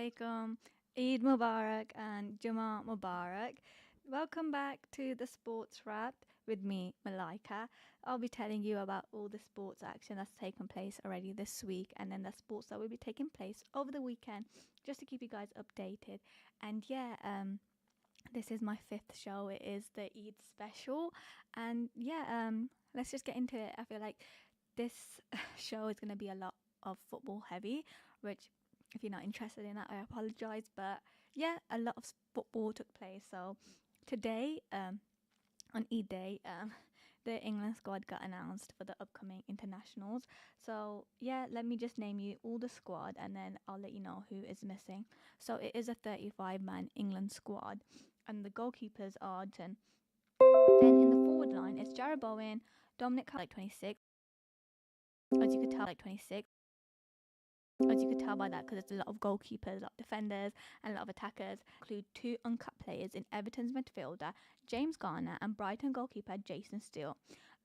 alaikum, Eid Mubarak, and Jummah Mubarak. Welcome back to the Sports Wrap with me, Malaika. I'll be telling you about all the sports action that's taken place already this week and then the sports that will be taking place over the weekend just to keep you guys updated. And this is my fifth show. It is the Eid special. And let's just get into it. I feel like this show is going to be a lot of football heavy, which if you're not interested in that, I apologize. But yeah, a lot of football took place. So today, on Eid Day, the England squad got announced for the upcoming internationals. So yeah, let me just name you all the squad, and then I'll let you know who is missing. So it is a 35-man England squad, and the goalkeepers are Then in the forward line, it's Jarrod Bowen, Dominic like 26. As you could tell, like 26. As you could tell by that, because there's a lot of goalkeepers, a lot of defenders, and a lot of attackers. Include two uncut players in Everton's midfielder, James Garner, and Brighton goalkeeper Jason Steele.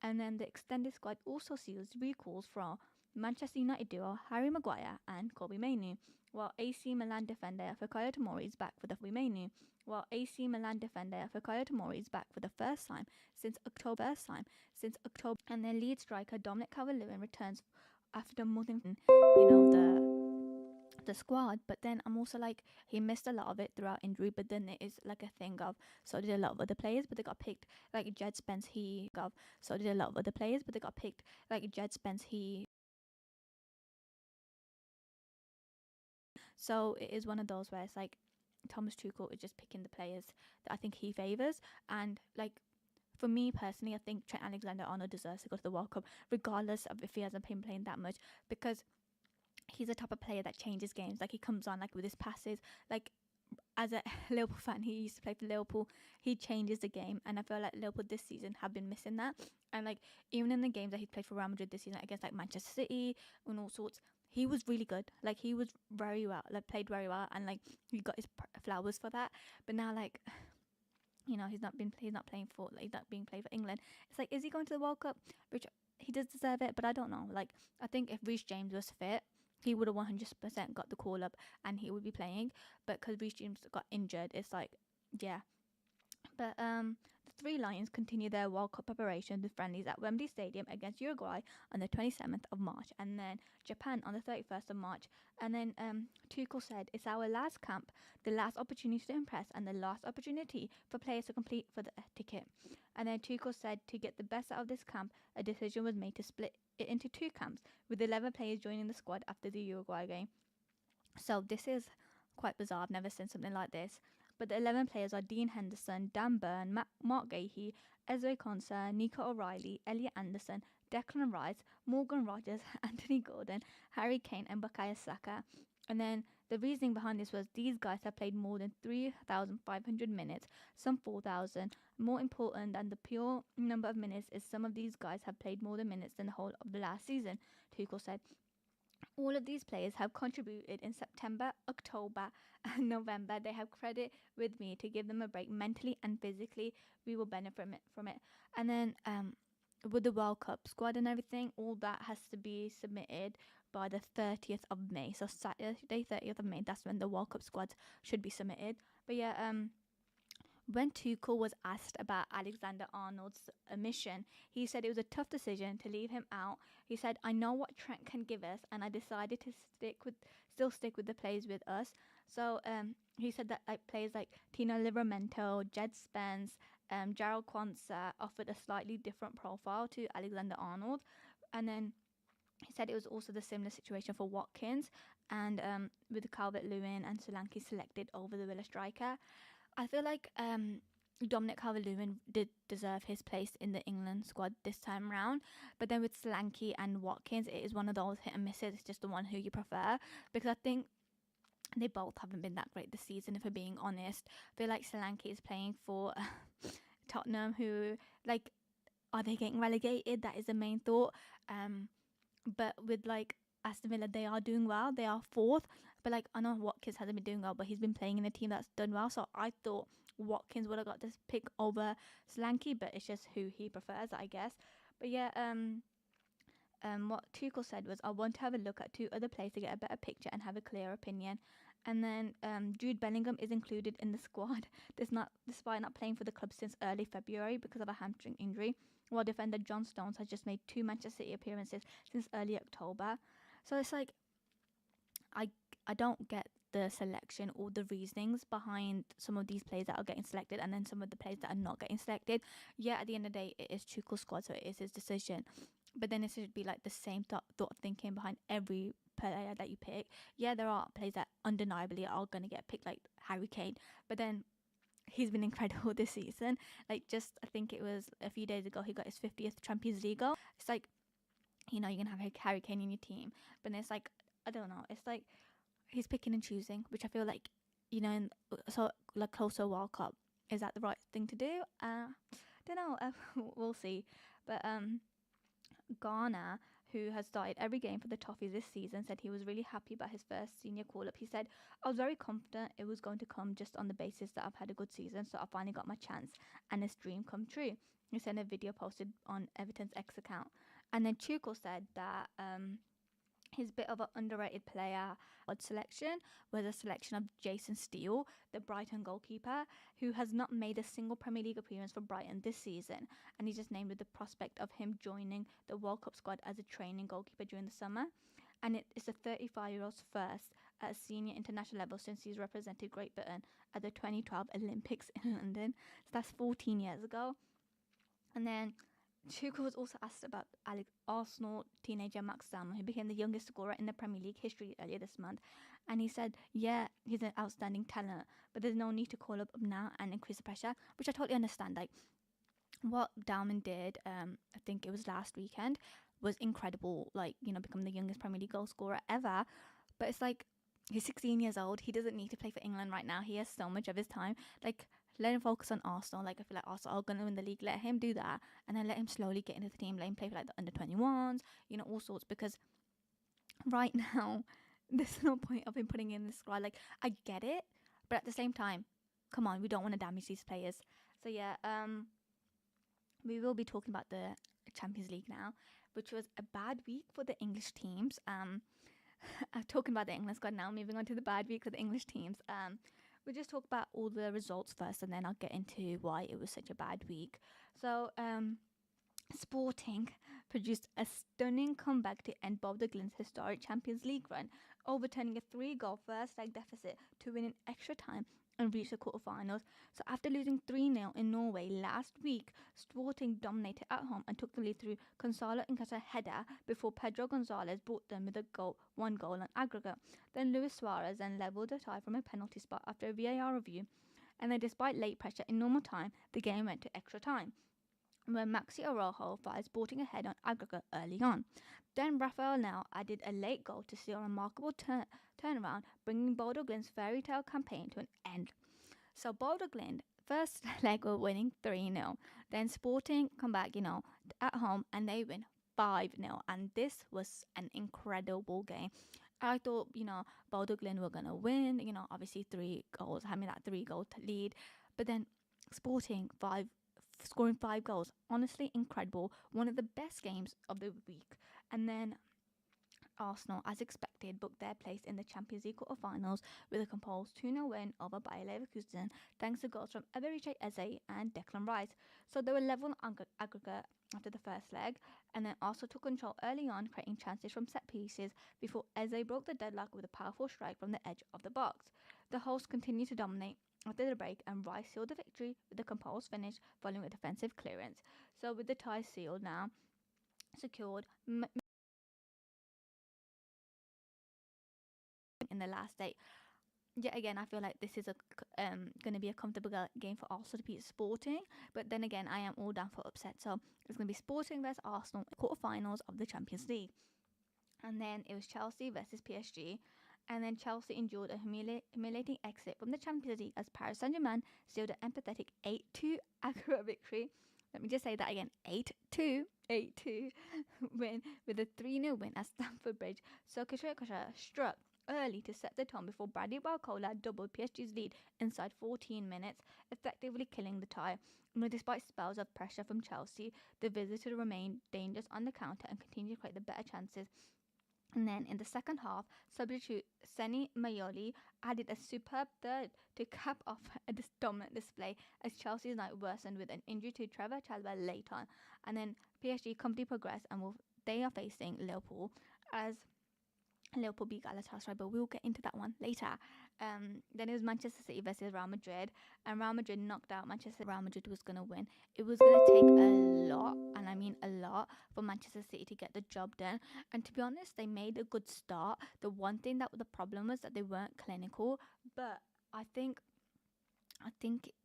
And then the extended squad also sees recalls from Manchester United duo Harry Maguire and Kobe Mainoo, while AC Milan defender Fikayo Tomori is back for the Mainoo. While AC Milan defender Fikayo Tomori is back for the first time since October, and their lead striker Dominic Calvert-Lewin returns after more than the squad. But then I'm also like, he missed a lot of it throughout injury, but then it is like a thing of, so did a lot of other players, but they got picked. Like Jed Spence, so did a lot of other players, but they got picked. Like Jed Spence, so it is one of those where it's like Thomas Tuchel is just picking the players that I think he favours. And like, for me personally, I think Trent Alexander-Arnold deserves to go to the World Cup, regardless of if he hasn't been playing that much, because he's a type of player that changes games. Like, he comes on like with his passes. Like, as a Liverpool fan, he used to play for Liverpool. He changes the game, and I feel like Liverpool this season have been missing that. And like, even in the games that he played for Real Madrid this season against like Manchester City and all sorts, he was really good. Like, he was very well, like played very well, and like he got his flowers for that. But now, like, he's not playing for, like, he's not being played for England. It's like, is he going to the World Cup? Which he does deserve it, but I don't know. Like, I think if Reece James was fit, he would have 100% got the call up and he would be playing. But because Reece James got injured, it's like, yeah. But the Three Lions continue their World Cup preparations with friendlies at Wembley Stadium against Uruguay on the 27th of March, and then Japan on the 31st of March. And then Tuchel said, "It's our last camp, the last opportunity to impress, and the last opportunity for players to compete for the ticket." And then Tuchel said, to get the best out of this camp, a decision was made to split it into two camps, with 11 players joining the squad after the Uruguay game. So this is quite bizarre. I've never seen something like this. But the 11 players are Dean Henderson, Dan Burn, Mark Gahey, Ezra Konsa, Nico O'Reilly, Elliot Anderson, Declan Rice, Morgan Rogers, Anthony Gordon, Harry Kane, and Bukayo Saka. And then the reasoning behind this was these guys have played more than 3,500 minutes, some 4,000. More important than the pure number of minutes is some of these guys have played more than minutes than the whole of the last season, Tuchel said. All of these players have contributed in September, October, and November. They have credit with me to give them a break mentally and physically. We will benefit from it. And then with the World Cup squad and everything, all that has to be submitted by the 30th of May. So Saturday, 30th of May, that's when the World Cup squads should be submitted. But yeah, when Tuchel was asked about Alexander Arnold's mission, he said it was a tough decision to leave him out. He said, "I know what Trent can give us, and I decided to still stick with the players with us." So he said that like players like Tino Livramento, Jed Spence, Gerald Kwanzaa offered a slightly different profile to Alexander Arnold. And then he said it was also the similar situation for Watkins, and with Calvert-Lewin and Solanke selected over the Villa striker. I feel like Dominic Calvert-Lewin did deserve his place in the England squad this time round, but then with Solanke and Watkins, it is one of those hit and misses. It's just the one who you prefer, because I think they both haven't been that great this season, if we're being honest. I feel like Solanke is playing for Tottenham, who, like, are they getting relegated? That is the main thought. But with like Aston Villa, they are doing well. They are fourth. But like, I know Watkins hasn't been doing well, but he's been playing in a team that's done well. So I thought Watkins would have got this pick over Solanke, but it's just who he prefers, I guess. But yeah, what Tuchel said was, "I want to have a look at two other players to get a better picture and have a clear opinion." And then Jude Bellingham is included in the squad despite not playing for the club since early February because of a hamstring injury, while defender John Stones has just made 2 Manchester City appearances since early October. So it's like I I don't get the selection or the reasonings behind some of these players that are getting selected and then some of the players that are not getting selected. Yeah, at the end of the day, it is Tuchel's squad, so it is his decision. But then it should be like the same thought of thinking behind every player that you pick. Yeah, there are players that undeniably are going to get picked, like Harry Kane. But then he's been incredible this season. Like, just I think it was a few days ago, he got his 50th Champions League goal. It's like, you're going to have Harry Kane in your team. But then it's like, I don't know. It's like he's picking and choosing, which I feel like, in, so like closer World Cup, is that the right thing to do? Don't know. We'll see. But Ghana, who has started every game for the Toffees this season, said he was really happy about his first senior call up. He said, I was very confident it was going to come just on the basis that I've had a good season, so I finally got my chance and his dream come true. He sent a video posted on Everton's X account. And then Tuchel said that his bit of an underrated player selection was a selection of Jason Steele, the Brighton goalkeeper, who has not made a single Premier League appearance for Brighton this season, and he's just named with the prospect of him joining the World Cup squad as a training goalkeeper during the summer. And it is the 35-year-old's first at a senior international level since he's represented Great Britain at the 2012 Olympics in London. So that's 14 years ago. And then Tuchel was also asked about Arsenal teenager Max Salmon, who became the youngest scorer in the Premier League history earlier this month. And he said, yeah, he's an outstanding talent, but there's no need to call up now and increase the pressure, which I totally understand. Like, what Dalman did, I think it was last weekend, was incredible. Like, become the youngest Premier League goal scorer ever. But it's like, he's 16 years old. He doesn't need to play for England right now. He has so much of his time. Like, let him focus on Arsenal. Like, I feel like Arsenal are going to win the league. Let him do that. And then let him slowly get into the team. Let him play for, like, the under-21s, all sorts. Because right now, there's no point of him putting in the squad. Like, I get it. But at the same time, come on, we don't want to damage these players. So, yeah, we will be talking about the Champions League now, which was a bad week for the English teams. Talking about the England squad now, moving on to the bad week for the English teams. We'll just talk about all the results first, and then I'll get into why it was such a bad week. So, Sporting produced a stunning comeback to end Bob de Glin's historic Champions League run, overturning a 3-goal first leg deficit to win in extra time and reach the quarterfinals. So after losing 3-0 in Norway last week, Sporting dominated at home and took the lead through Gonzalo Inca's header before Pedro Gonzalez brought them with one goal on aggregate. Then Luis Suarez then levelled the tie from a penalty spot after a VAR review. And then despite late pressure in normal time, the game went to extra time, where Maxi Araujo fired Sporting ahead on aggregate early on. Then Rafael now added a late goal to seal a remarkable turnaround, bringing Bodo Glimt's fairy tale campaign to an end. So Bodo Glimt, first leg were winning 3-0. Then Sporting come back, at home, and they win 5-0. And this was an incredible game. I thought, Bodo Glimt were going to win, obviously 3 goals, having that 3-goal lead. But then Sporting, scoring 5 goals. Honestly, incredible. One of the best games of the week. And then Arsenal, as expected, booked their place in the Champions League quarterfinals with a composed 2-0 win over Bayer Leverkusen, thanks to goals from Eberechi Eze and Declan Rice. So they were level on aggregate after the first leg, and then Arsenal took control early on, creating chances from set pieces before Eze broke the deadlock with a powerful strike from the edge of the box. The hosts continued to dominate after the break, and Rice sealed the victory with a composed finish following a defensive clearance. So with the tie sealed now, secured in the last day. Yet again, I feel like this is going to be a comfortable game for Arsenal to beat Sporting. But then again, I am all down for upset. So it's going to be Sporting versus Arsenal quarterfinals of the Champions League. And then it was Chelsea versus PSG. And then Chelsea endured a humiliating exit from the Champions League as Paris Saint-Germain sealed an empathetic 8-2 aggregate victory. Let me just say that again, 8-2 win with a 3-0 win at Stamford Bridge. So Kasha struck early to set the tone before Bradley Barcola doubled PSG's lead inside 14 minutes, effectively killing the tie. Despite spells of pressure from Chelsea, the visitors remained dangerous on the counter and continued to create the better chances. And then in the second half, substitute Seni Mayoli added a superb third to cap off this dominant display as Chelsea's night worsened with an injury to Trevor Chalobah late on. And then PSG comfortably progressed and they are facing Liverpool as Liverpool beat Galatasaray, but we'll get into that one later. Then it was Manchester City versus Real Madrid, and Real Madrid knocked out Manchester. Real Madrid was going to win. It was going to take a lot, and I mean a lot, for Manchester City to get the job done. And to be honest, they made a good start. The one thing that the problem was that they weren't clinical, but I think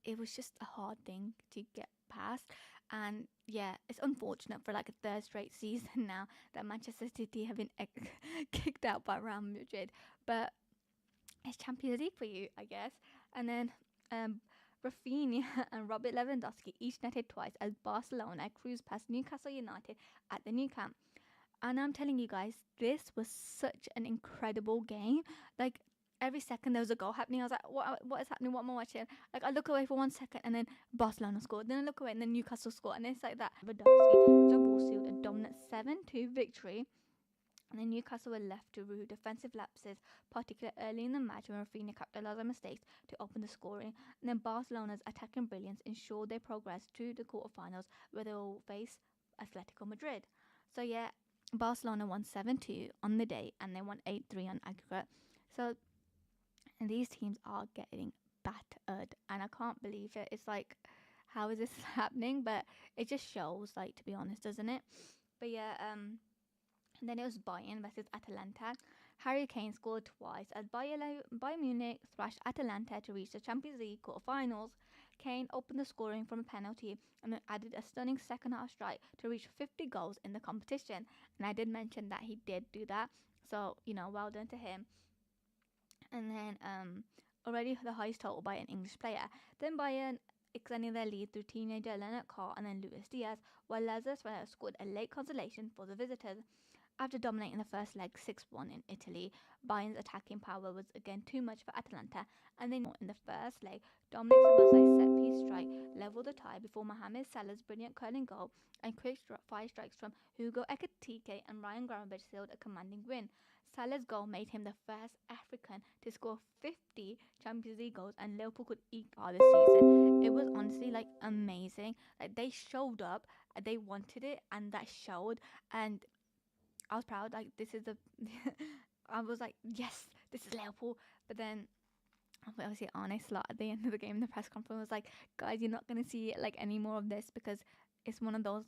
it was just a hard thing to get past. And yeah, it's unfortunate for like a third straight season now that Manchester City have been kicked out by Real Madrid. But it's Champions League for you, I guess. And then Rafinha and Robert Lewandowski each netted twice as Barcelona cruised past Newcastle United at the Nou Camp. And I'm telling you guys, this was such an incredible game. Like every second there was a goal happening. I was like, what is happening? What am I watching? Like I look away for 1 second and then Barcelona scored. Then I look away and then Newcastle scored. And it's like that. Lewandowski double sealed a dominant 7-2 victory. And then Newcastle were left to rue defensive lapses, particularly early in the match when Rafinha capitalised on mistakes to open the scoring. And then Barcelona's attacking brilliance ensured they progressed to the quarterfinals where they will face Atletico Madrid. So yeah, Barcelona won 7-2 on the day and they won 8-3 on aggregate. So and these teams are getting battered and I can't believe it. It's like, how is this happening? But it just shows, like, to be honest, doesn't it? But yeah, and then it was Bayern versus Atalanta. Harry Kane scored twice as Bayern Munich thrashed Atalanta to reach the Champions League quarterfinals. Kane opened the scoring from a penalty and then added a stunning second half strike to reach 50 goals in the competition. And I did mention that he did do that. So, well done to him. And then already the highest total by an English player. Then Bayern extending their lead through teenager Leonard Carr and then Luis Diaz, while Lazarus scored a late consolation for the visitors. After dominating the first leg 6-1 in Italy, Bayern's attacking power was again too much for Atalanta, and then in the first leg, Dominic Szoboszlai's set-piece strike levelled the tie before Mohamed Salah's brilliant curling goal and quick fire strikes from Hugo Ekitike and Ryan Gramovich sealed a commanding win. Salah's goal made him the first African to score 50 Champions League goals, and Liverpool could eke this season. It was honestly like amazing. Like they showed up, they wanted it, and that showed. And I was proud. Like this is the, I was like, yes, this is Liverpool. But then obviously Arne Slot at the end of the game in the press conference was like, guys, you're not gonna see like any more of this because it's one of those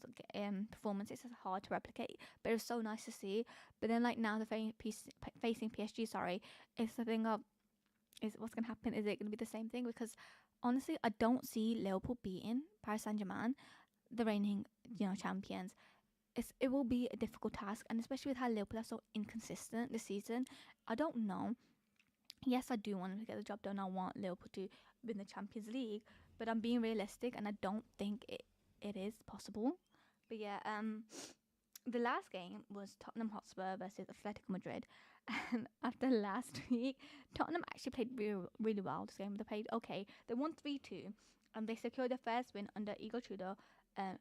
performances that's hard to replicate. But it was so nice to see. But then like now they're facing PSG. Sorry, it's the thing of is what's gonna happen. Is it gonna be the same thing? Because honestly, I don't see Liverpool beating Paris Saint-Germain, the reigning champions. It will be a difficult task, and especially with how Liverpool are so inconsistent this season. I don't know. Yes, I do want to get the job done. I want Liverpool to win the Champions League, but I'm being realistic, and I don't think it is possible. But yeah, the last game was Tottenham Hotspur versus Atletico Madrid, and after last week, Tottenham actually played really, really well this game. They played okay. They won 3-2, and they secured their first win under Igor Tudor,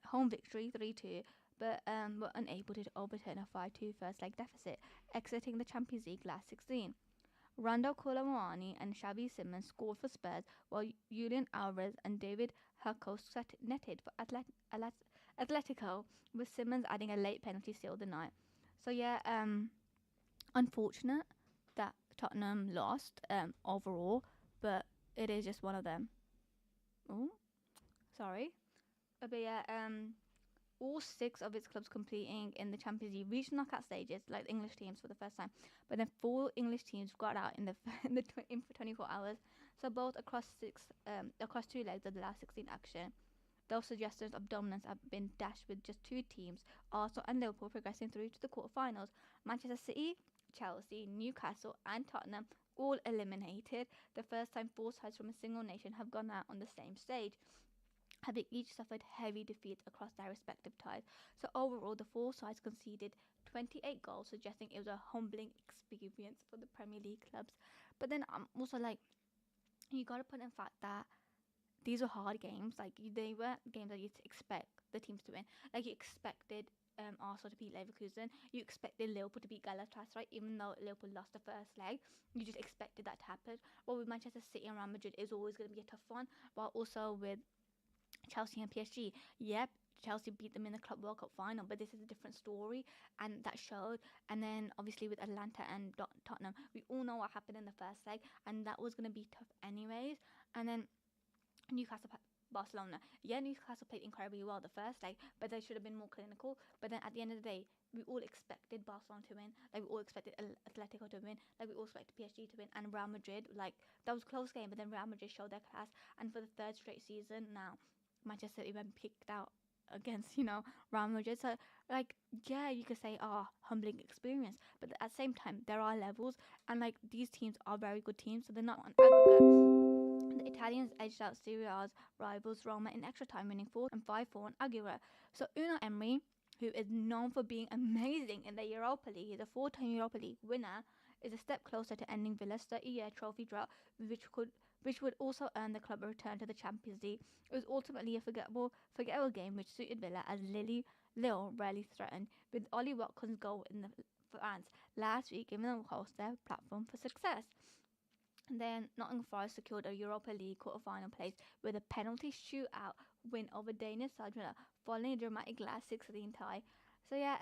home victory 3-2. But were unable to overturn a 5-2 first leg deficit, exiting the Champions League last 16. Randall Colomwani and Xavi Simons scored for Spurs, while Julian Alvarez and David Herco netted for Atletico, with Simons adding a late penalty sealed the night. So yeah, unfortunate that Tottenham lost overall, but it is just one of them. Oh, sorry. But yeah, all 6 of its clubs competing in the Champions League reached knockout stages, like the English teams for the first time. But then 4 English teams got out in for 24 hours. So both across 2 legs of the last 16 action. Those suggestions of dominance have been dashed with just 2 teams, Arsenal and Liverpool, progressing through to the quarterfinals. Manchester City, Chelsea, Newcastle, and Tottenham all eliminated. The first time 4 sides from a single nation have gone out on the same stage, having each suffered heavy defeats across their respective ties. So overall, the 4 sides conceded 28 goals, suggesting it was a humbling experience for the Premier League clubs. But then I'm also like, you got to put in fact that these were hard games. Like they weren't games that you'd expect the teams to win. Like you expected Arsenal to beat Leverkusen, you expected Liverpool to beat Galatasaray, even though Liverpool lost the first leg. You just expected that to happen. Well, with Manchester City and Real Madrid, is always going to be a tough one. While also with Chelsea and PSG, yep, Chelsea beat them in the Club World Cup final, but this is a different story, and that showed. And then obviously with Atlanta and Tottenham, we all know what happened in the first leg, and that was going to be tough anyways. And then Newcastle, Barcelona. Yeah, Newcastle played incredibly well the first leg, but they should have been more clinical. But then at the end of the day, we all expected Barcelona to win. Like we all expected Atletico to win. Like we all expected PSG to win, and Real Madrid. Like that was a close game, but then Real Madrid showed their class. And for the third straight season now, Manchester City went picked out against Real Madrid. So like yeah, you could say humbling experience, but at the same time there are levels, and like these teams are very good teams, so they're not on aggregate. The Italians edged out Serie A's rivals Roma in extra time, winning 4 and 5-4 on Aguirre. So Unai Emery, who is known for being amazing in the Europa League, he's a 4-time Europa League winner, is a step closer to ending Villa's 30-year trophy drought, which would also earn the club a return to the Champions League. It was ultimately a forgettable game which suited Villa, as Lille rarely threatened, with Ollie Watkins' goal in the France last week giving the host their platform for success. And then Nottingham Forest secured a Europa League quarter-final place with a penalty shootout win over Danish side following a dramatic last 16 tie. So yeah,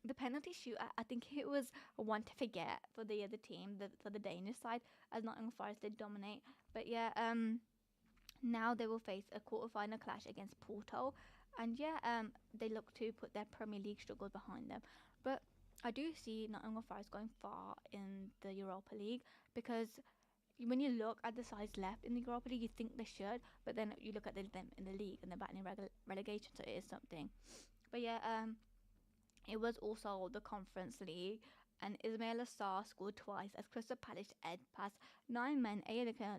the penalty shootout, I think it was one to forget for the other team, for the Danish side, as Nottingham Forest did dominate. But yeah, now they will face a quarter-final clash against Porto, and yeah, they look to put their Premier League struggles behind them. But I do see Nottingham Forest going far in the Europa League, because when you look at the sides left in the Europa League, you think they should, but then you look at them in the league and they're battling relegation, so it is something. But yeah, it was also the Conference League, and Ismail Assar scored twice as Crystal Palace edged past 9-man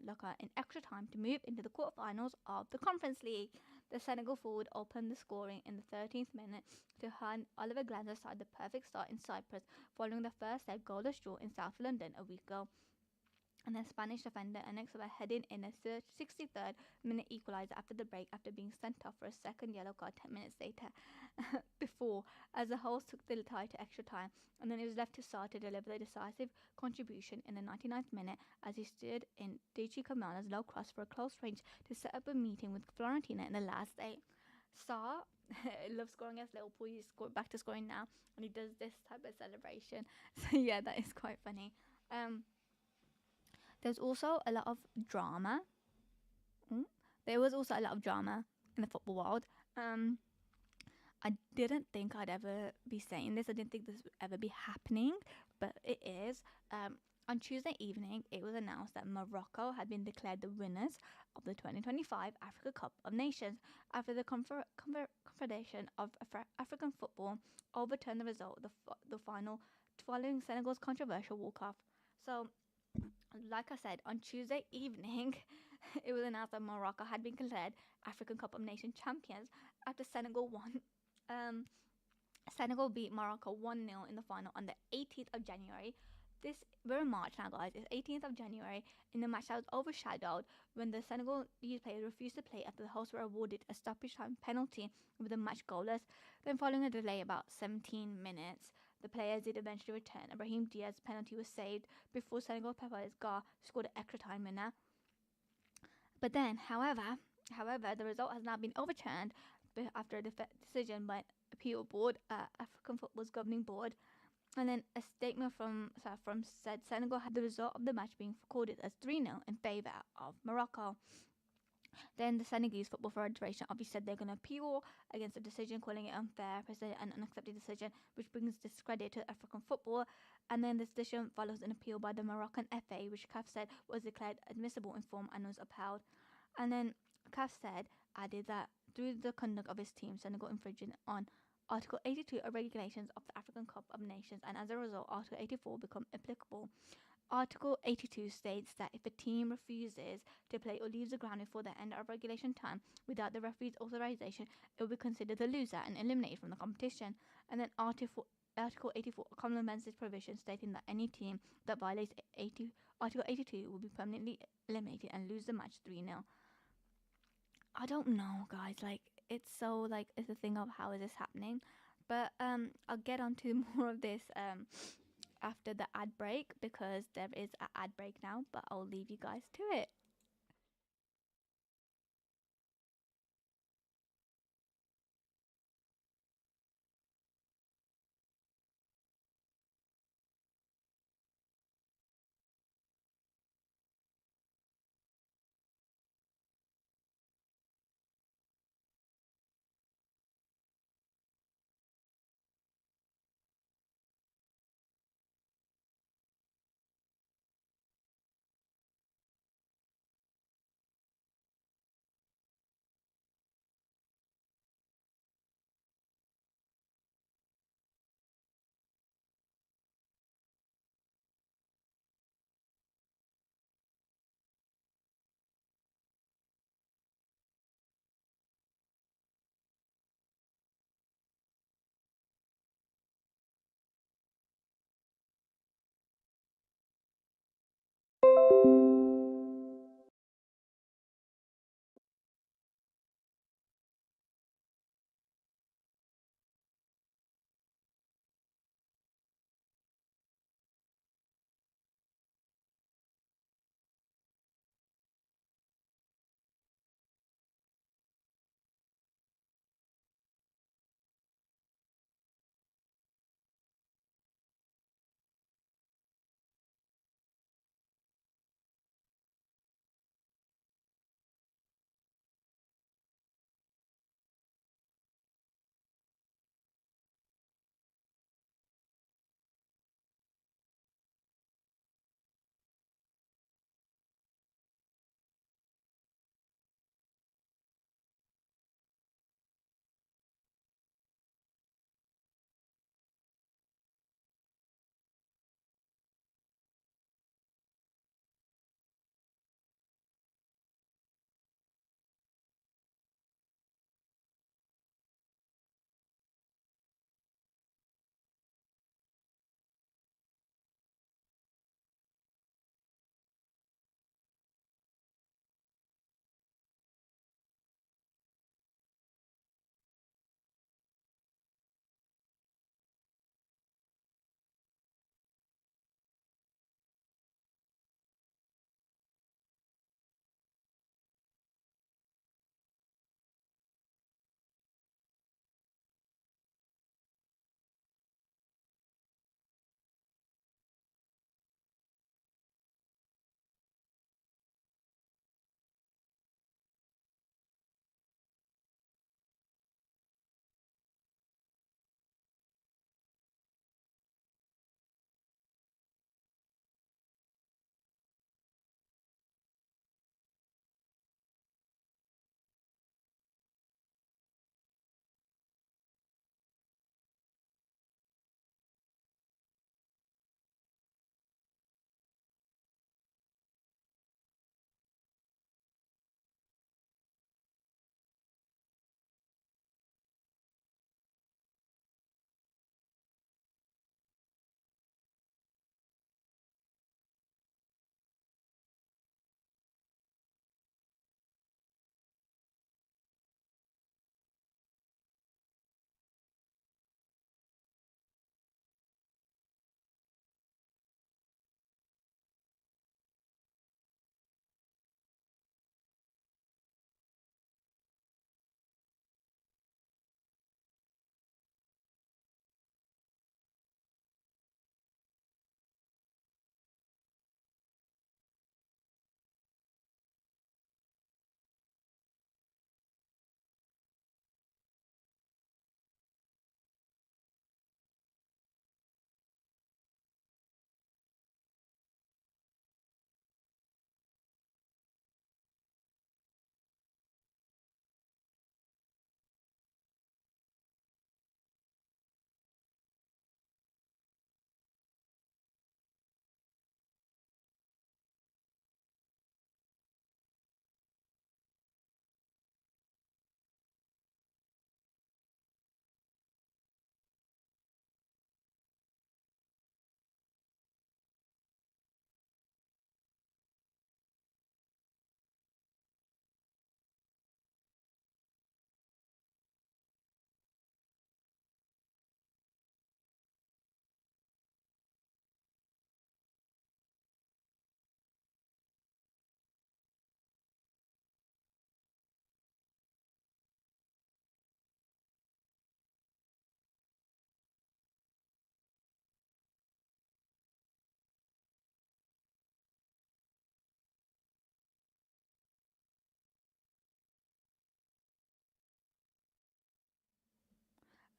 Locker in extra time to move into the quarterfinals of the Conference League. The Senegal forward opened the scoring in the 13th minute to hand Oliver Glasner side the perfect start in Cyprus, following the first leg goalless draw in South London a week ago. And then Spanish defender Anexova heading in a 63rd minute equaliser after the break, after being sent off for a second yellow card 10 minutes later before, as the host took the tie to extra time, and then it was left to Sarr to deliver the decisive contribution in the 99th minute as he stood in Daichi Kamana's low cross for a close range to set up a meeting with Florentina in the last day. Sarr loves scoring against Liverpool. He's back to scoring now, and he does this type of celebration. So yeah, that is quite funny. There's also a lot of drama. There was also a lot of drama in the football world. I didn't think I'd ever be saying this. I didn't think this would ever be happening, but it is. On Tuesday evening, it was announced that Morocco had been declared the winners of the 2025 Africa Cup of Nations after the Confederation of African Football overturned the result of the final following Senegal's controversial walk-off. So, like I said, on Tuesday evening, it was announced that Morocco had been declared African Cup of Nations champions after Senegal won. Senegal beat Morocco 1-0 in the final on the 18th of January. We're in March now, guys. It's 18th of January in a match that was overshadowed when the Senegalese players refused to play after the hosts were awarded a stoppage time penalty with the match goalless. Then, following a delay about 17 minutes, the players did eventually return, and Brahim Diaz's penalty was saved before Senegal players Gar scored an extra time winner. But then, however, the result has now been overturned after a decision by appeal board, African Football's governing board. And then a statement from said Senegal had the result of the match being recorded as 3-0 in favour of Morocco. Then the Senegalese Football Federation obviously said they're going to appeal against the decision, calling it unfair, and unaccepted decision, which brings discredit to African football. And then the decision follows an appeal by the Moroccan FA, which CAF said was declared admissible in form and was upheld. And then CAF added that through the conduct of its team, Senegal infringing on Article 82 of Regulations of the African Cup of Nations, and as a result, Article 84 become applicable. Article 82 states that if a team refuses to play or leaves the ground before the end of regulation time without the referee's authorization, it will be considered the loser and eliminated from the competition. And then Article 84 complements this provision, stating that any team that violates Article 82 will be permanently eliminated and lose the match 3-0. I don't know, guys. Like, it's so like it's a thing of how is this happening. But I'll get on to more of this after the ad break, because there is an ad break now, but I'll leave you guys to it.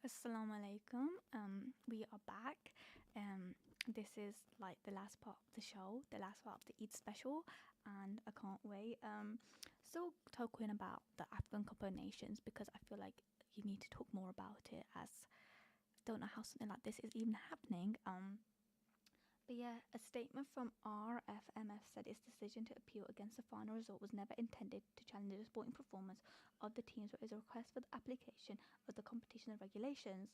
Assalamu alaikum. We are back. This is like the last part of the show, the last part of the Eid special, and I can't wait. Still talking about the African Cup of Nations because I feel like you need to talk more about it. As don't know how something like this is even happening. But yeah, a statement from RFMF said its decision to appeal against the final result was never intended to challenge the sporting performance of the teams, but is a request for the application of the competition and regulations.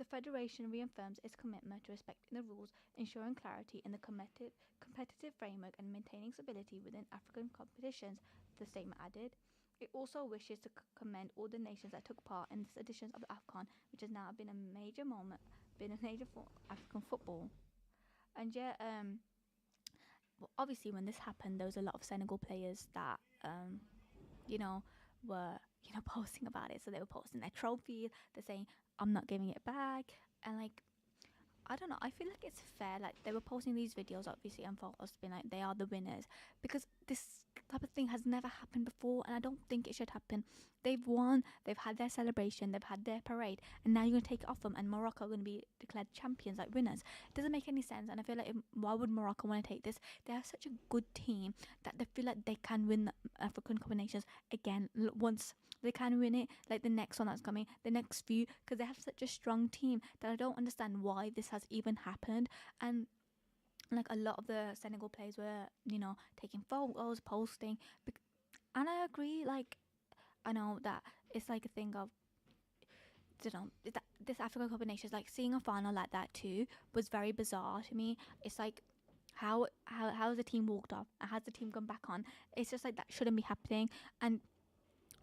The federation reaffirms its commitment to respecting the rules, ensuring clarity in the competitive framework, and maintaining stability within African competitions, the statement added. It also wishes to commend all the nations that took part in this edition of the AFCON, which has now been a major for African football. And yeah, well, obviously when this happened, there was a lot of Senegal players that you know were posting about it. So they were posting their trophy. They're saying, "I'm not giving it back," and like I don't know. I feel like it's fair. Like they were posting these videos, obviously, and photos, being like they are the winners because this type of thing has never happened before, and I don't think it should happen. They've won. They've had their celebration. They've had their parade, and now you're gonna take it off them, and Morocco are gonna be declared champions, like winners. It doesn't make any sense, and I feel like why would Morocco want to take this? They have such a good team that they feel like they can win the African Cup of Nations again once they can win it, like the next one that's coming, the next few, because they have such a strong team that I don't understand why this has even happened. And like a lot of the Senegal players were, taking photos, posting, and I agree. Like I know that it's like a thing of, that this African Cup of Nations, like seeing a final like that too, was very bizarre to me. It's like how has the team walked off? Has the team gone back on? It's just like that shouldn't be happening. And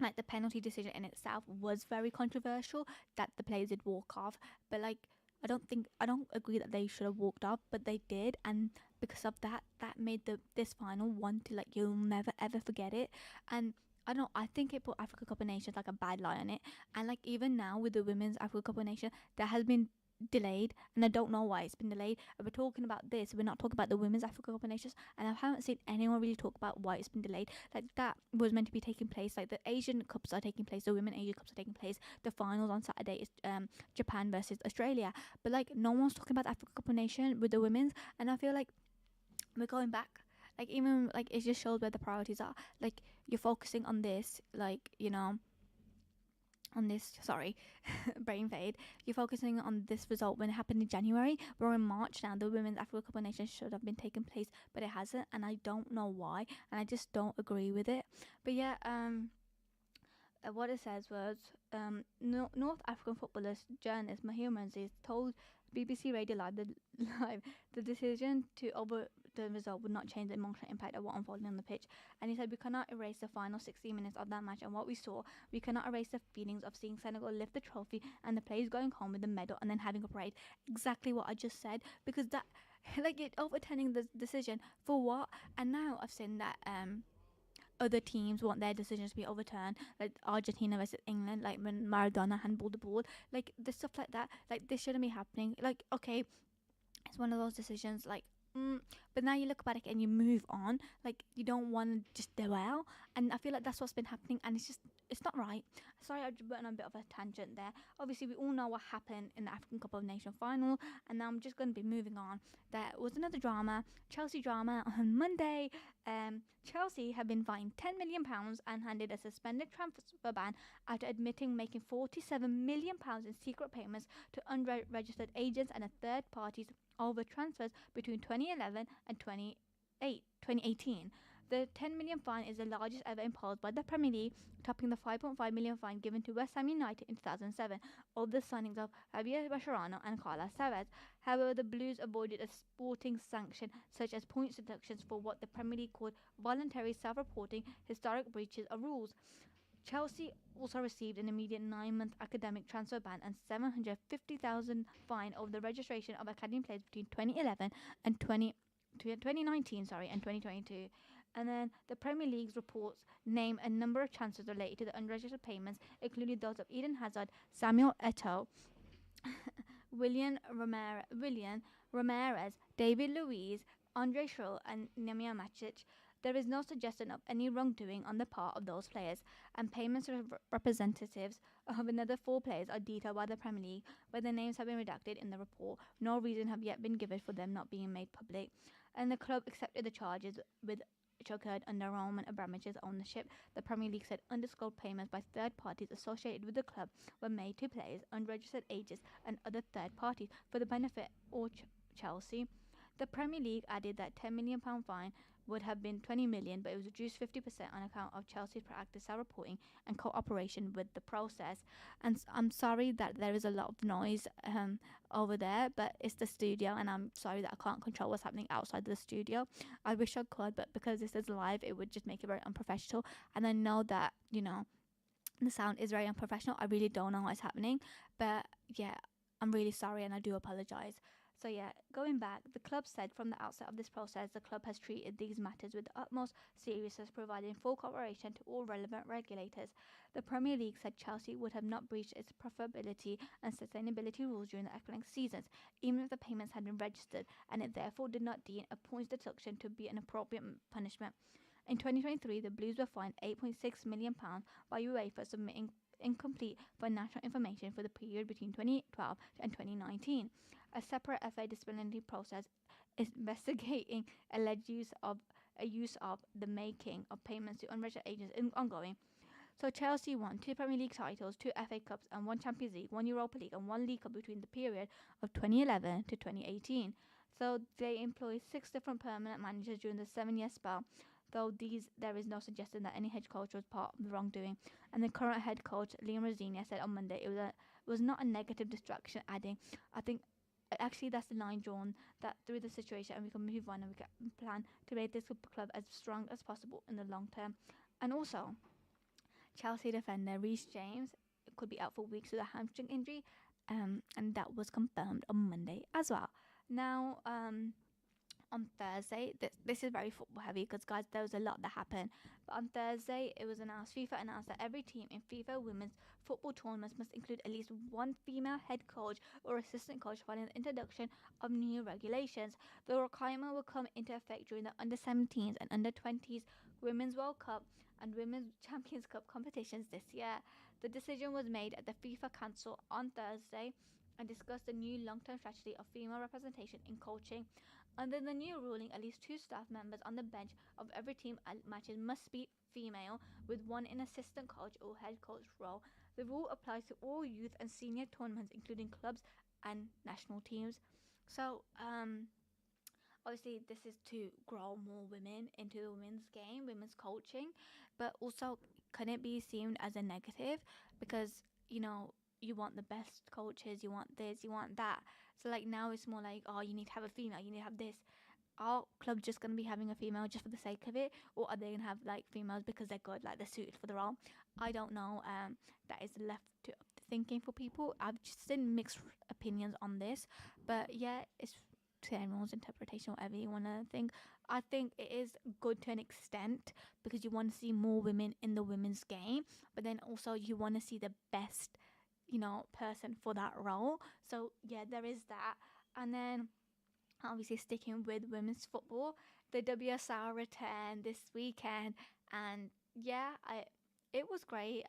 like the penalty decision in itself was very controversial that the players did walk off, but like I don't agree that they should have walked off, but they did. And because of that, that made this final one to, like, you'll never ever forget it. And I don't know, I think it put Africa Cup of Nations like a bad light on it. And like even now with the women's Africa Cup of Nations, that has been delayed, and I don't know why it's been delayed. And we're talking about this, we're not talking about the women's Africa Cup of Nations, and I haven't seen anyone really talk about why it's been delayed. Like that was meant to be taking place, like the Asian Cups are taking place, the Women Asian Cups are taking place. The finals on Saturday is Japan versus Australia, but like no one's talking about the Africa Cup of Nations with the women's, and I feel like we're going back. Like even like it just shows where the priorities are. Like you're focusing on this, like on this, sorry, brain fade, you're focusing on this result when it happened in January. We're in March now. The Women's Africa Cup of Nations should have been taking place, but it hasn't, and I don't know why, and I just don't agree with it. But yeah, what it says was, North African footballers journalist Mahir Manzi told BBC Radio Live live the decision to over the result would not change the emotional impact of what unfolded on the pitch. And he said, "We cannot erase the final 60 minutes of that match and what we saw. We cannot erase the feelings of seeing Senegal lift the trophy and the players going home with the medal and then having a parade." Exactly what I just said, because that, like, it overturning the decision for what? And now I've seen that other teams want their decisions to be overturned, like Argentina versus England, like when Maradona handballed the ball, like the stuff like that. Like this shouldn't be happening. Like okay, it's one of those decisions, like but now you look back and you move on. Like you don't want to just dwell, and I feel like that's what's been happening, and it's not right. Sorry, I just went on a bit of a tangent there. Obviously we all know what happened in the African Cup of Nations final, and now I'm just going to be moving on. There was another drama, Chelsea drama on Monday. Chelsea have been fined £10 million and handed a suspended transfer ban after admitting making £47 million in secret payments to unregistered agents and third parties over transfers between 2011 and 2018. The 10 million fine is the largest ever imposed by the Premier League, topping the 5.5 million fine given to West Ham United in 2007 over the signings of Javier Mascherano and Carlos Tevez. However, the Blues avoided a sporting sanction such as points deductions for what the Premier League called voluntary self-reporting historic breaches of rules. Chelsea also received an immediate 9-month academic transfer ban and £750,000 fine over the registration of academy players between 2011 and 2019, and 2022. And then the Premier League's reports name a number of transfers related to the unregistered payments, including those of Eden Hazard, Samuel Eto'o, William Ramirez, David Luiz, Andre Schurrle, and Nemanja Matic. There is no suggestion of any wrongdoing on the part of those players, and payments to representatives of another four players are detailed by the Premier League, where their names have been redacted in the report. No reason have yet been given for them not being made public, and the club accepted the charges with which occurred under Roman Abramovich's ownership. The Premier League said undisclosed payments by third parties associated with the club were made to players, unregistered agents, and other third parties for the benefit of Chelsea. The Premier League added that £10 million fine would have been 20 million, but it was reduced 50% on account of Chelsea's proactive self-reporting and cooperation with the process. And I'm sorry that there is a lot of noise over there, but it's the studio, and I'm sorry that I can't control what's happening outside the studio. I wish I could, but because this is live, it would just make it very unprofessional. And I know that, the sound is very unprofessional. I really don't know what's happening, but yeah, I'm really sorry, and I do apologize. So yeah, going back, the club said from the outset of this process, the club has treated these matters with the utmost seriousness, providing full cooperation to all relevant regulators. The Premier League said Chelsea would have not breached its profitability and sustainability rules during the academic seasons, even if the payments had been registered, and it therefore did not deem a points deduction to be an appropriate punishment. In 2023, the Blues were fined £8.6 million by UEFA for submitting incomplete financial information for the period between 2012 and 2019. A separate FA disciplinary process is investigating alleged use of the making of payments to unregistered agents is ongoing. So Chelsea won 2 Premier League titles, 2 FA Cups, and 1 Champions League, 1 Europa League, and 1 League Cup between the period of 2011 to 2018. So they employed 6 different permanent managers during the 7-year spell, though there is no suggestion that any head coach was part of the wrongdoing. And the current head coach, Liam Rosenior, said on Monday it was not a negative distraction, adding, I think actually that's the line drawn, that through the situation and we can move on and we can plan to make this club as strong as possible in the long term. And also, Chelsea defender Reece James could be out for weeks with a hamstring injury, and that was confirmed on Monday as well. Now, on Thursday, this is very football heavy because, guys, there was a lot that happened. But on Thursday, it was announced, FIFA announced that every team in FIFA women's football tournaments must include at least one female head coach or assistant coach following the introduction of new regulations. The requirement will come into effect during the under-17s and under-20s Women's World Cup and Women's Champions Cup competitions this year. The decision was made at the FIFA Council on Thursday and discussed the new long-term strategy of female representation in coaching. Under the new ruling, at least 2 staff members on the bench of every team at matches must be female, with one in assistant coach or head coach role. The rule applies to all youth and senior tournaments, including clubs and national teams. So, obviously, this is to grow more women into the women's game, women's coaching, but also can it be seen as a negative because, you want the best coaches, you want this, you want that. So like now it's more like, oh, you need to have a female, you need to have this. Are clubs just going to be having a female just for the sake of it, or are they going to have like females because they're good, like they're suited for the role? I don't know. That is left to thinking for people. I've just seen mixed opinions on this, but yeah, it's to everyone's interpretation, whatever you want to think. I think it is good to an extent because you want to see more women in the women's game, but then also you want to see the best person for that role. So yeah, there is that. And then obviously sticking with women's football, the WSL returned this weekend, and yeah, it was great.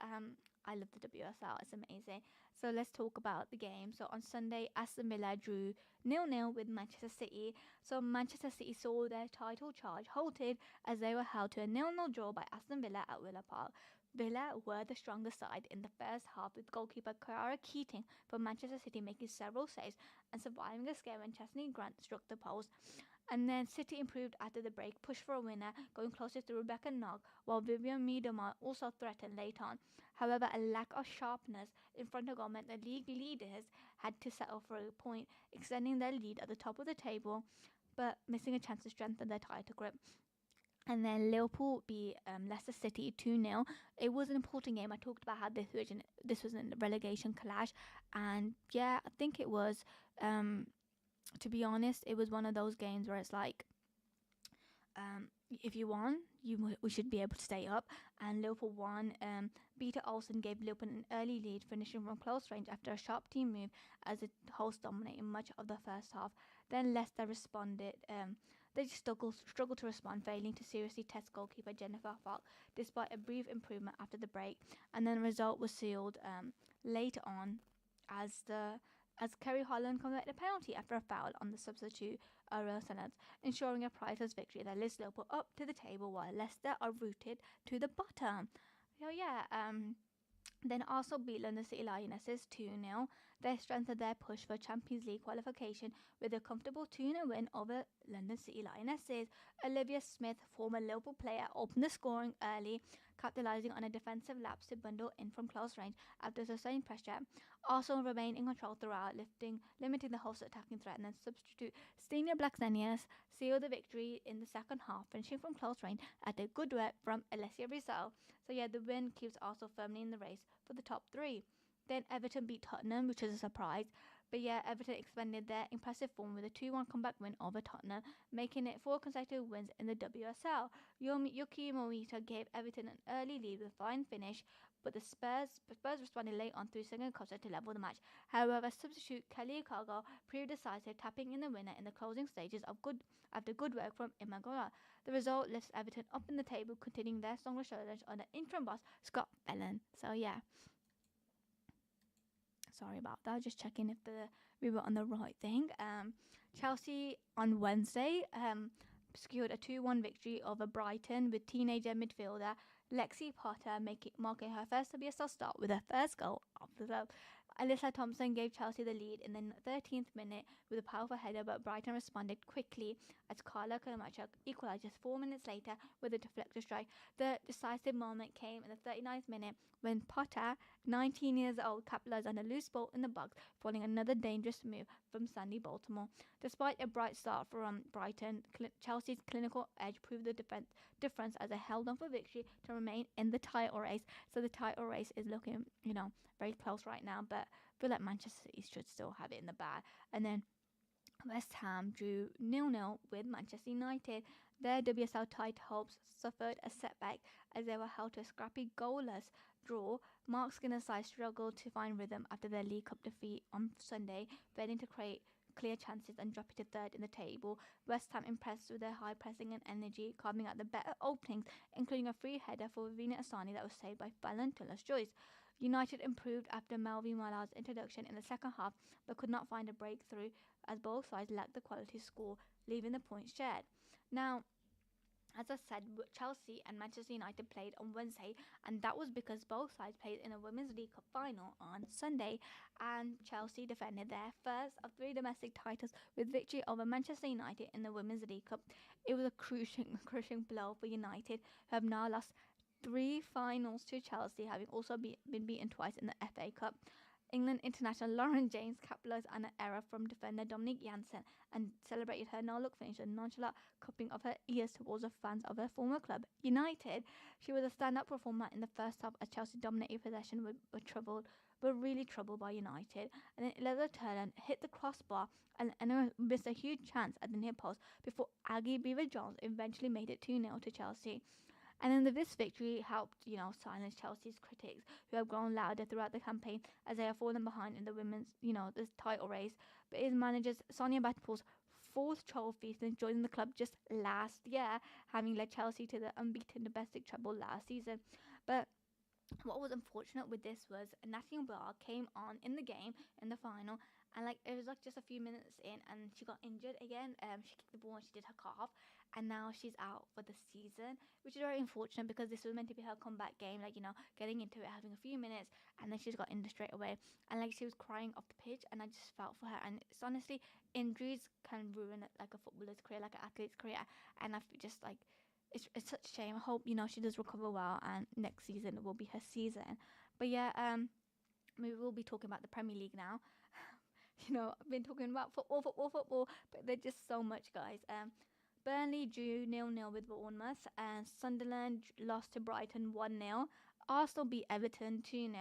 I love the WSL, it's amazing. So let's talk about the game. So on Sunday, Aston Villa drew 0-0 with Manchester City. So Manchester City saw their title charge halted as they were held to a 0-0 draw by Aston Villa at Villa Park. Villa were the stronger side in the first half, with goalkeeper Clara Keating from Manchester City making several saves and surviving a scare when Chesney Grant struck the post. And then City improved after the break, pushed for a winner, going closer to Rebecca Nog, while Vivian Miedema also threatened late on. However, a lack of sharpness in front of goal meant the league leaders had to settle for a point, extending their lead at the top of the table, but missing a chance to strengthen their title grip. And then Liverpool beat Leicester City 2-0. It was an important game. I talked about how this was a relegation clash. And yeah, I think it was, to be honest, it was one of those games where it's like, if you won, we should be able to stay up. And Liverpool won. Peter Olsen gave Liverpool an early lead, finishing from close range after a sharp team move as the hosts dominated much of the first half. Then Leicester responded. They just struggled to respond, failing to seriously test goalkeeper Jennifer Falk despite a brief improvement after the break. And then the result was sealed later on as Kerry Holland converted a penalty after a foul on the substitute Ariel Sennett, ensuring a priceless victory that lifts Liverpool up to the table while Leicester are rooted to the bottom. So yeah, then also beat London City Lionesses 2-0. They strengthened their push for Champions League qualification with a comfortable 2-0 win over London City Lionesses. Olivia Smith, former Liverpool player, opened the scoring early, capitalising on a defensive lapse to bundle in from close range after sustained pressure. Arsenal remained in control throughout, limiting the host's attacking threat, and then substitute senior Black Zenius sealed the victory in the second half, finishing from close range after good work from Alessia Rizal. So yeah, the win keeps Arsenal firmly in the race for the top three. Then Everton beat Tottenham, which was a surprise. But yeah, Everton expanded their impressive form with a 2-1 comeback win over Tottenham, making it 4 consecutive wins in the WSL. Yuki Morita gave Everton an early lead with a fine finish, but the Spurs responded late on through second quarter to level the match. However, substitute Kelly Cargo proved decisive, tapping in the winner in the closing stages after good work from Imagula. The result lifts Everton up in the table, continuing their stronger challenge on the interim boss Scott Bellin. So yeah, sorry about that. Just checking if we were on the right thing. Chelsea on Wednesday secured a 2-1 victory over Brighton with teenager midfielder Lexi Potter marking her first WSL start with her first goal of the result. Alyssa Thompson gave Chelsea the lead in the 13th minute with a powerful header, but Brighton responded quickly as Carla Kalmachuk equalised just 4 minutes later with a deflector strike. The decisive moment came in the 39th minute when Potter, 19 years old, capitalised on a loose ball in the box, following another dangerous move from Sandy Baltimore. Despite a bright start from Brighton, Chelsea's clinical edge proved the difference as they held on for victory to remain in the title race. So the title race is looking, very close right now, but I feel like Manchester City should still have it in the bag. And then West Ham drew 0-0 with Manchester United. Their WSL title hopes suffered a setback as they were held to a scrappy goalless draw. Mark Skinner's side struggled to find rhythm after their League Cup defeat on Sunday, failing to create clear chances and dropping to third in the table. West Ham impressed with their high pressing and energy, carving out the better openings, including a free header for Vina Asani that was saved by Fallon Tullis-Joyce. United improved after Melvin Mallard's introduction in the second half, but could not find a breakthrough as both sides lacked the quality to score, leaving the points shared. Now, as I said, Chelsea and Manchester United played on Wednesday, and that was because both sides played in a Women's League Cup final on Sunday, and Chelsea defended their first of 3 domestic titles with victory over Manchester United in the Women's League Cup. It was a crushing blow for United, who have now lost 3 finals to Chelsea, having also been beaten twice in the FA Cup. England international Lauren James capitalised on an error from defender Dominique Janssen and celebrated her no-look finish with a nonchalant cupping of her ears towards the fans of her former club, United. She was a stand-up performer in the first half as Chelsea dominated possession were really troubled by United. And then Elizabeth Turner hit the crossbar and missed a huge chance at the near post before Aggie Beaver-Jones eventually made it 2-0 to Chelsea. And then this victory helped, silence Chelsea's critics, who have grown louder throughout the campaign as they have fallen behind in the women's, the title race. But his managers, Sonia Batpool's 4th trophy since joining the club just last year, having led Chelsea to the unbeaten domestic treble last season. But what was unfortunate with this was Natalie Barr came on in the game in the final, and it was just a few minutes in and she got injured again. She kicked the ball and she did her calf, and now she's out for the season, which is very unfortunate because this was meant to be her comeback game, getting into it, having a few minutes, and then she's got injured straight away, and she was crying off the pitch, and I just felt for her. And it's honestly, injuries can ruin a footballer's career, like an athlete's career, and I've just it's such a shame. I hope she does recover well, and next season will be her season. But yeah, we will be talking about the Premier League now. I've been talking about football, but there's just so much, guys. Burnley drew 0-0 with Bournemouth, and Sunderland lost to Brighton 1-0. Arsenal beat Everton 2-0.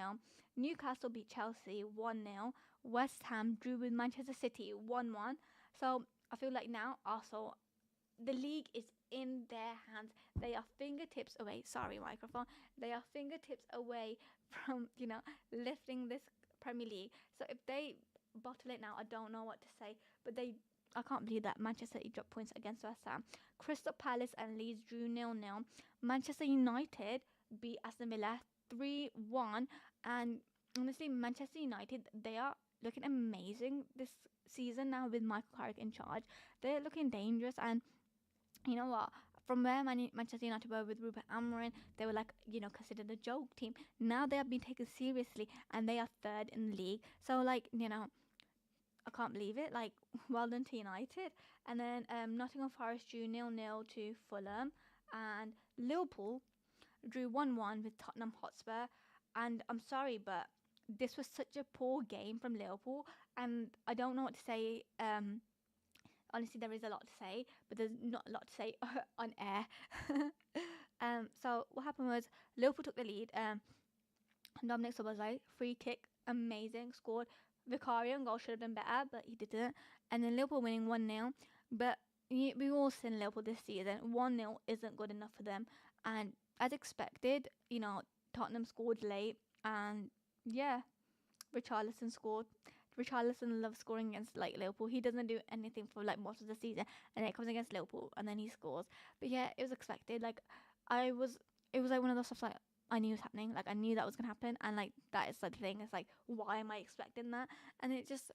Newcastle beat Chelsea 1-0. West Ham drew with Manchester City 1-1. So I feel like now also the league is in their hands. They are fingertips away. Sorry, microphone. They are fingertips away from lifting this Premier League. So if they bottle it now, I don't know what to say, but they I can't believe that Manchester City dropped points against West Ham. Crystal Palace and Leeds drew 0-0. Manchester United beat Aston Villa 3-1. And honestly, Manchester United, they are looking amazing this season now with Michael Carrick in charge. They're looking dangerous. And you know what? From where Manchester United were with Rupert Amorim, they were like, considered a joke team. Now they have been taken seriously and they are third in the league. So, like, I can't believe it. Like, well done to United. And then Nottingham Forest drew 0-0 to Fulham. And Liverpool drew 1-1 with Tottenham Hotspur. And I'm sorry, but this was such a poor game from Liverpool. And I don't know what to say. Honestly, there is a lot to say, but there's not a lot to say on air. So what happened was Liverpool took the lead. Dominic Szoboszlai, free kick, amazing, scored. Vicario goal should have been better, but he didn't. And then Liverpool winning 1-0. But we've all seen Liverpool this season. 1-0 isn't good enough for them. And as expected, Tottenham scored late. And yeah, Richarlison scored. Richarlison loves scoring against like Liverpool. He doesn't do anything for like most of the season, and then it comes against Liverpool, and then he scores. But yeah, it was expected. Like it was like one of those stuff like I knew was happening. Like I knew that was gonna happen, and like that is like the thing. It's like why am I expecting that? And it just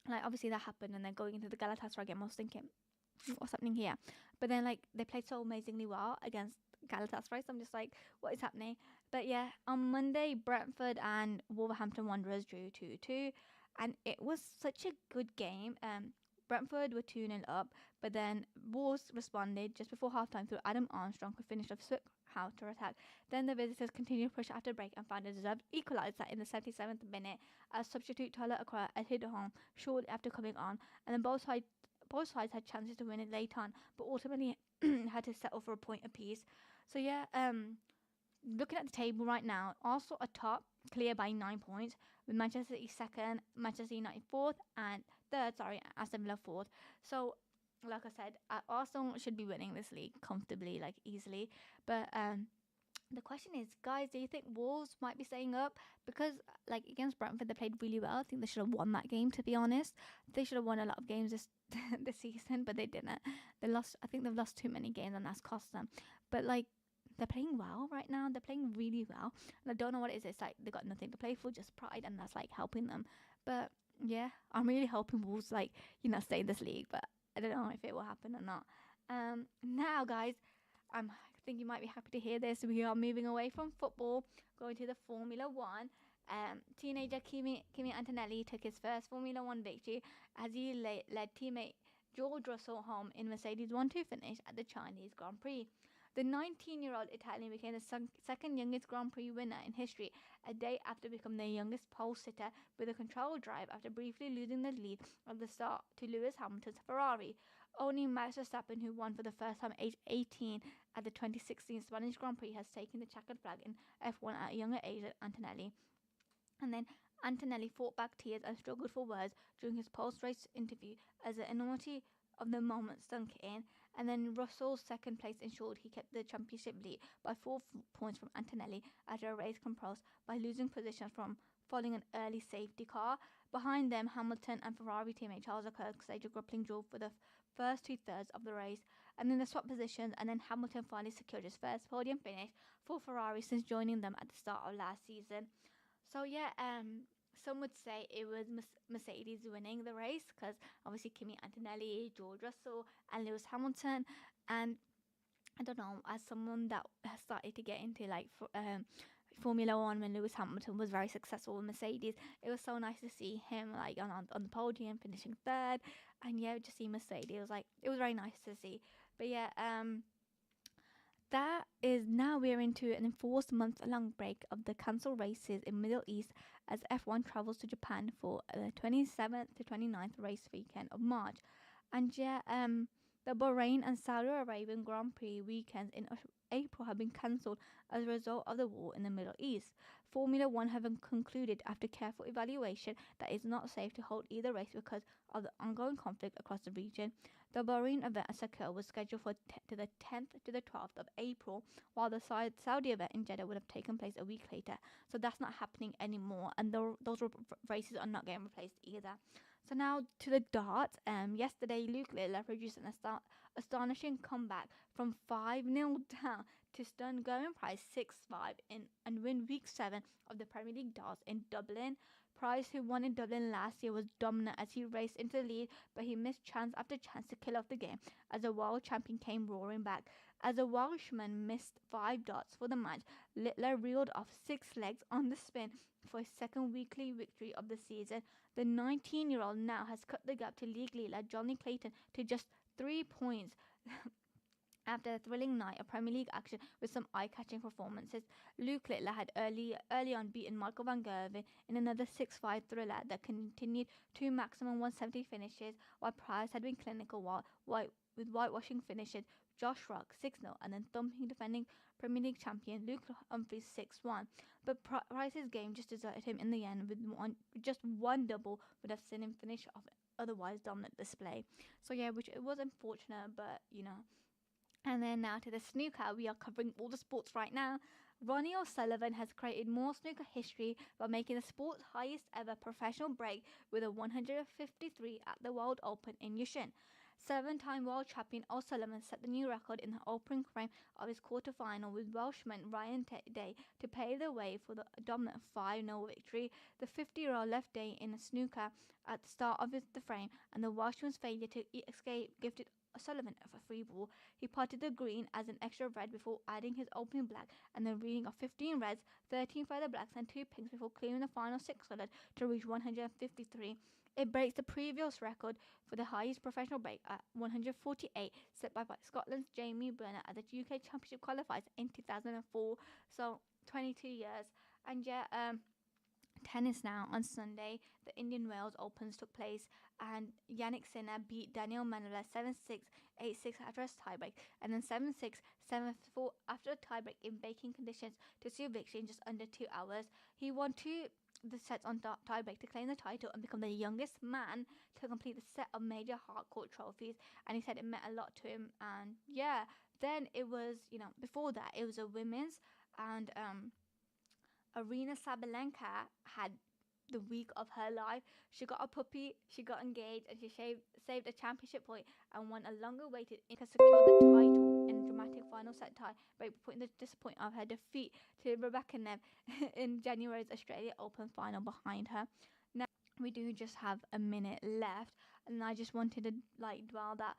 like obviously that happened, and then going into the Galatasaray game, I was thinking what's happening here? But then like they played so amazingly well against Galatasaray, so I'm just like, what is happening? But yeah, on Monday, Brentford and Wolverhampton Wanderers drew 2-2, and it was such a good game. Brentford were 2-0 up, but then Wolves responded just before halftime through Adam Armstrong, who finished off swift counter attack. Then the visitors continued to push after break and found a deserved equaliser in the 77th minute as substitute Tyler Acquair hit home shortly after coming on, and then both sides had chances to win it late on, but ultimately had to settle for a point apiece. So yeah, looking at the table right now, Arsenal are top, clear by 9 points, with Manchester City second, Manchester United fourth, and third, Aston Villa fourth. So, like I said, Arsenal should be winning this league comfortably, like easily. But the question is, guys, do you think Wolves might be staying up? Because, like, against Brentford, they played really well. I think they should have won that game, to be honest. They should have won a lot of games this season, but they didn't. They lost. I think they've lost too many games, and that's cost them. But, like, they're playing well right now. They're playing really well. And I don't know what it is. It's like they got nothing to play for, just pride, and that's, like, helping them. But, yeah, I'm really hoping Wolves, like, stay in this league. But I don't know if it will happen or not. Now, guys, I think you might be happy to hear this. We are moving away from football, going to the Formula One. Teenager Kimi Antonelli took his first Formula One victory as he led teammate George Russell home in Mercedes 1-2 finish at the Chinese Grand Prix. The 19-year-old Italian became the second youngest Grand Prix winner in history, a day after becoming the youngest pole sitter with a controlled drive after briefly losing the lead at the start to Lewis Hamilton's Ferrari. Only Max Verstappen, who won for the first time at age 18 at the 2016 Spanish Grand Prix, has taken the checkered flag in F1 at a younger age than Antonelli. And then Antonelli fought back tears and struggled for words during his post-race interview as the enormity of the moment sunk in. And then Russell's second place ensured he kept the championship lead by 4 points from Antonelli after a race composed by losing positions from following an early safety car. Behind them, Hamilton and Ferrari teammate Charles Leclerc staged a grappling duel for the first 2/3 of the race, and then they swapped positions, and then Hamilton finally secured his first podium finish for Ferrari since joining them at the start of last season. So yeah, some would say it was Mercedes winning the race because obviously Kimi Antonelli, George Russell, and Lewis Hamilton. And I don't know, as someone that has started to get into like Formula One when Lewis Hamilton was very successful with Mercedes, it was so nice to see him like on the podium finishing third, and yeah, just see Mercedes. It was very nice to see. But yeah, that is now we're into an enforced month-long break of the cancelled races in Middle East as F1 travels to Japan for the 27th to 29th race weekend of March. And yeah, the Bahrain and Saudi Arabian Grand Prix weekends in April have been cancelled as a result of the war in the Middle East. Formula One have concluded after careful evaluation that it's not safe to hold either race because of the ongoing conflict across the region. The Bahrain event at Sakir was scheduled for to the 10th to the 12th of April, while the Saudi event in Jeddah would have taken place a week later. So that's not happening anymore, and those races are not getting replaced either. So now to the darts. Yesterday Luke Littler produced an astonishing comeback from 5-0 down to stun Govan Price 6-5 in and win week 7 of the Premier League darts in Dublin. Price, who won in Dublin last year, was dominant as he raced into the lead, but he missed chance after chance to kill off the game as the world champion came roaring back. As the Welshman missed 5 darts for the match, Littler reeled off 6 legs on the spin for his second weekly victory of the season. The 19-year-old now has cut the gap to league leader Johnny Clayton to just 3 points after a thrilling night of Premier League action with some eye-catching performances. Luke Littler had early on beaten Michael Van Gerwen in another 6-5 thriller that continued 2 maximum 170 finishes, while Price had been clinical with whitewashing finishes. Josh Rock 6-0 and then thumping defending Premier League champion Luke Humphries 6-1. But Price's game just deserted him in the end with just one double would have seen him finish off otherwise dominant display. So yeah, which it was unfortunate, but you know. And then now to the snooker. We are covering all the sports right now. Ronnie O'Sullivan has created more snooker history by making the sport's highest ever professional break with a 153 at the World Open in Yushin. 7-time world champion O'Sullivan set the new record in the opening frame of his quarter-final with Welshman Ryan Day to pave the way for the dominant 5-0 victory. The 50-year-old left Day in a snooker at the start of the frame, and the Welshman's failure to escape gifted O'Sullivan of a free ball. He potted the green as an extra red before adding his opening black and then reading of 15 reds, 13 further blacks and 2 pinks before clearing the final 6 colored to reach 153. It breaks the previous record for the highest professional break at 148 set by Scotland's Jamie Brenner at the UK Championship qualifiers in 2004. So 22 years. And yeah, tennis now on Sunday. The Indian Wales Opens took place and Yannick Sinner beat Daniel Manuela 7-6, 8-6 after a tiebreak, and then 7-6, 7-4 after a tiebreak in baking conditions to seal victory in just under 2 hours. He won the sets on tiebreak to claim the title and become the youngest man to complete the set of major hardcourt trophies, and he said it meant a lot to him. And yeah, then it was, before that it was a women's, and Arena Sabalenka had the week of her life. She got a puppy, she got engaged, and she saved a championship point and won a longer-awaited to secure the title in a dramatic final set tie, by putting the disappointment of her defeat to Rebecca Neve in January's Australia Open final behind her. Now we do just have a minute left, and I just wanted to dwell that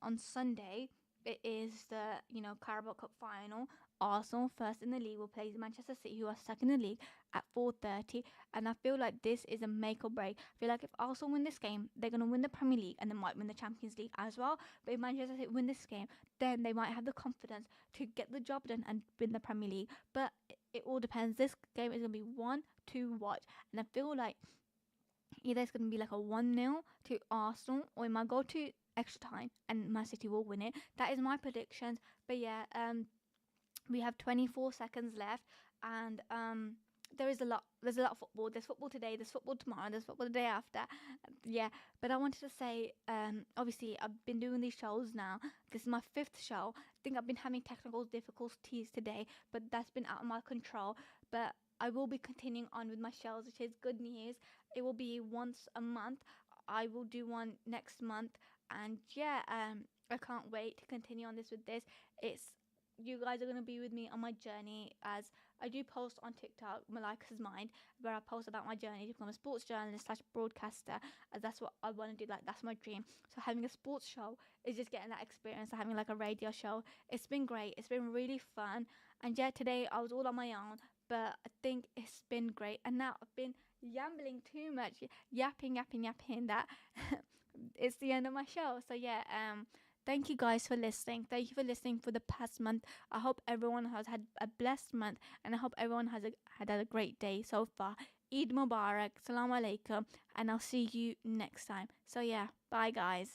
on Sunday it is the Carabao Cup final. Arsenal, first in the league, will play Manchester City, who are second in the league, at 4:30. And I feel like this is a make or break. I feel like if Arsenal win this game, they're going to win the Premier League and they might win the Champions League as well. But if Manchester City win this game, then they might have the confidence to get the job done and win the Premier League. But it all depends. This game is going to be one to watch. And I feel like either it's going to be like a 1-0 to Arsenal, or it might go to extra time and Man City will win it. That is my predictions. But yeah, we have 24 seconds left, and there's a lot of football. There's football today, there's football tomorrow, there's football the day after. Yeah, but I wanted to say, obviously I've been doing these shows now. This is my 5th show. I think I've been having technical difficulties today, but that's been out of my control. But I will be continuing on with my shows, which is good news. It will be once a month. I will do one next month, and yeah, I can't wait to continue on with this. You guys are going to be with me on my journey, as I do post on TikTok, Malaika's Mind, where I post about my journey to become a sports journalist / broadcaster, as that's what I want to do. That's my dream. So having a sports show is just getting that experience of having a radio show. It's been great. It's been really fun. And yeah, today I was all on my own, but I think it's been great. And now I've been yambling too much, yapping that it's the end of my show. So yeah, thank you guys for listening. Thank you for listening for the past month. I hope everyone has had a blessed month, and I hope everyone has had a great day so far. Eid Mubarak, Salam Alaikum, and I'll see you next time. So yeah, bye guys.